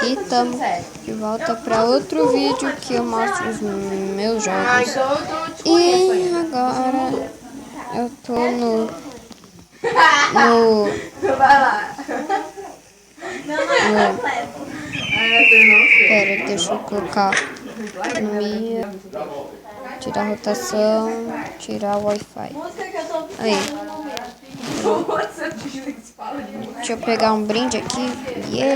aqui, estamos de volta para outro vídeo que eu mostro os meus jogos. E agora eu tô Pera, deixa eu colocar economia, tirar a rotação, tirar o Wi-Fi. Aí. Deixa eu pegar um brinde aqui. Yay!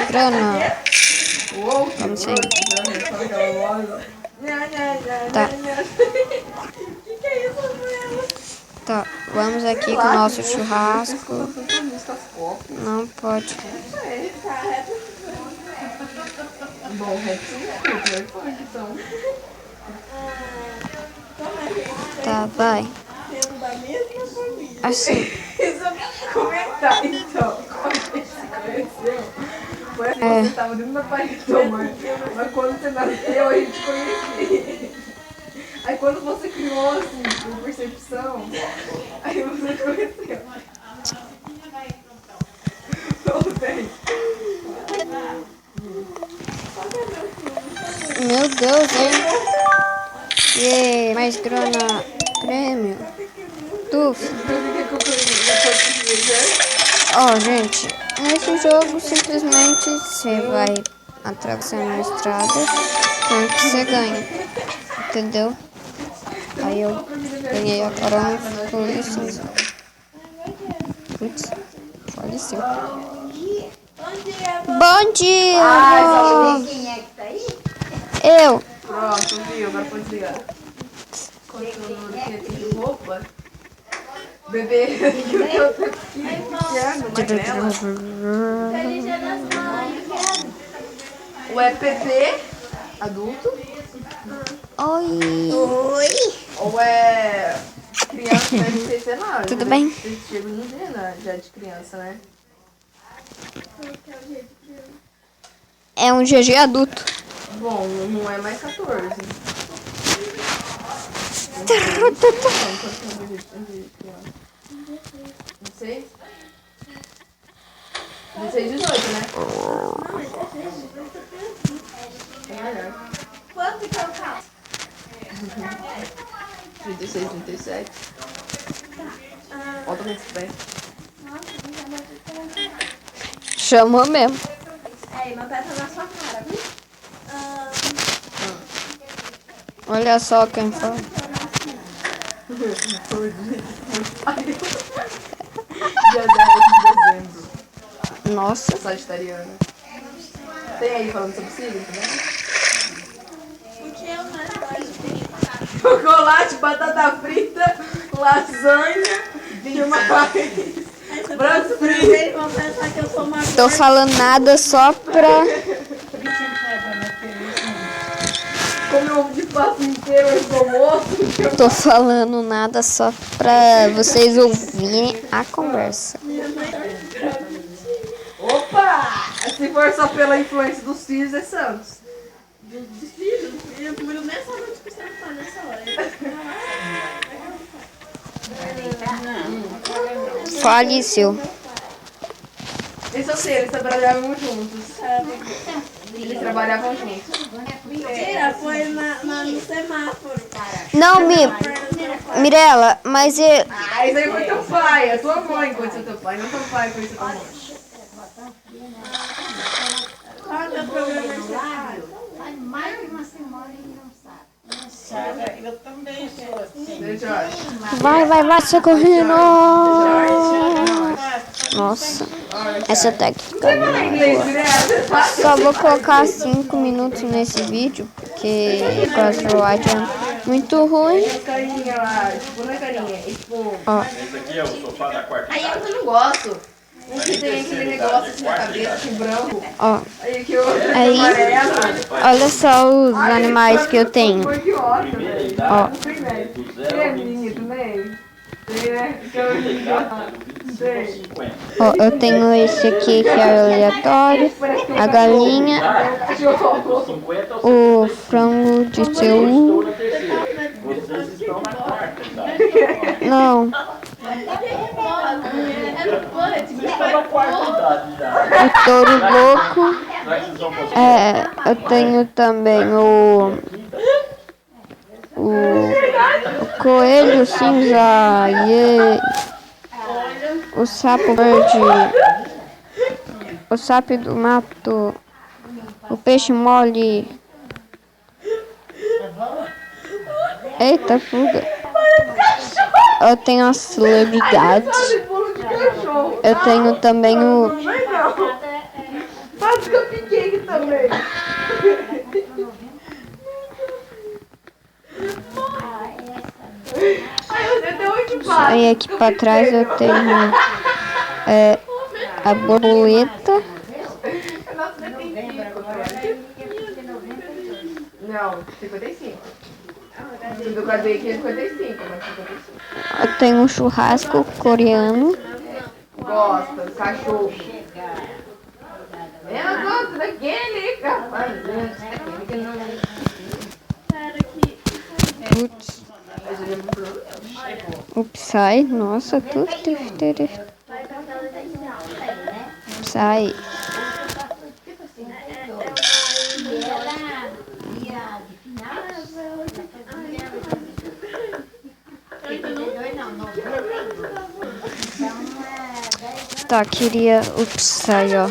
Grana. Vamos sair. Tá. Tá, vamos aqui com o nosso churrasco. Não pode. Bom, Tá, vai. Assim. Comentar, então. Quando você se conheceu, parece que você estava dentro da paletó, mas quando você nasceu, a gente conhecia. Aí quando você criou, assim, por percepção, aí você conheceu. Tudo bem. Meu Deus, hein? Yeah, mais grana. Prêmio. Tuf. Ó, gente, nesse jogo simplesmente você vai atravessando uma estrada com que você ganha, entendeu? Aí eu ganhei agora um polícia. Putz, faleceu. Bom dia! Ah, quem é que tá aí? Eu. Pronto, viu? Agora pode ligar. Controle de roupa. Bebê, que eu tô aqui, pequeno, Feliz Dia das Mães. o EPP, adulto. Oi. Ou é criança, deve ser, sei lá. Tudo bem? Chega no dia, né? Já de criança, né? É um GG adulto. Bom, não é mais 14. Não sei. 16, 18, né? Quanto que é o carro? 36, 37. Volta muito bem. Chamou mesmo. Aí, meu pé tá na sua cara, viu? Olha só quem foi. Dia 10 de dezembro. Nossa. Sagitariana. Tem aí falando sobre signo também? O que eu mais gosto de Chocolate, batata frita, lasanha e mais. Branco frio. Eles vão pensar que eu sou uma Tô falando nada só pra... Come ovo de passo inteiro antes do almoço. Tô falando nada só pra vocês ouvirem a conversa. Opa! Se for só pela influência dos filhos, é Santos. dos filhos. Eu comi nessa noite que você não tá nessa hora. Faleceu. Isso eu sei, eles trabalhavam juntos. Eles trabalhavam juntos. Mentira, foi no semáforo, cara. Não, Mirella, mas é... Ah, isso aí foi teu pai. A tua mãe conheceu teu pai, não teu pai conheceu tua mãe. Qual é o teu programa de Faz mais de uma semana e não sabe. Eu também sou assim. Deixa eu acho. Vai, socorrendo. Nossa, essa técnica é muito boa. Só vou colocar 5 minutos nesse vídeo, porque Crossroad é muito ruim. Carinha lá, tipo, não é carinha, é tipo... Ó, Esse aqui é o sofá da quarta Aí sala. eu não gosto. Um que tem aquele negócio assim na cabeça, assim, branco. ó. Aí aqui o Aí, amarelo. olha só os animais que eu tenho. Cor de óculos, Primeira velho. Ó. idade, Primeiro. do Tem a 0 minha também? Tem, né? Que eu ao 50. Ó, eu tenho esse aqui que é aleatório, a galinha, Do 50 ao o frango de estou seu... na terceira. Vocês estão na quarta idade. Não, Você está na quarta idade. vontade já. o touro louco. Será que vocês vão conseguir? Eu tenho também o coelho cinza e o sapo verde, o sapo do mato, o peixe mole. Eita, fuga. Eu tenho as celebridades. Bolo de cachorro. Eu tenho também o... Mas não. Faz cupcake também. Ai, você deu onde faz? Aí aqui pra trás eu tenho a borboleta. Nossa, 75. Não, 55. Do cadeia aqui é 55, mas 55. Eu tenho um churrasco coreano. Gosta, cachorro. Eu gosto daquele, rapaz. Putz. O Psy, nossa, tudo diferente. Psy. Tá, queria o Psy, ó.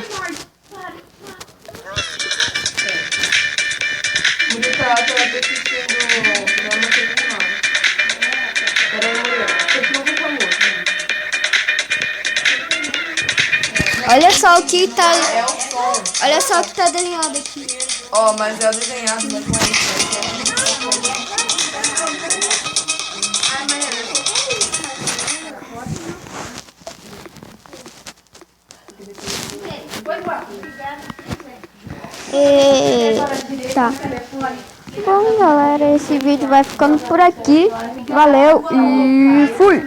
Bonita, ela tá assistindo o programa que ele não. Peraí, mulher. Você não com música. Olha só o que tá. É o som. Olha só o que tá desenhado aqui. Ó, mas é o desenhado, mas não é isso. Tá. Bom, galera, esse vídeo vai ficando por aqui. Valeu e fui!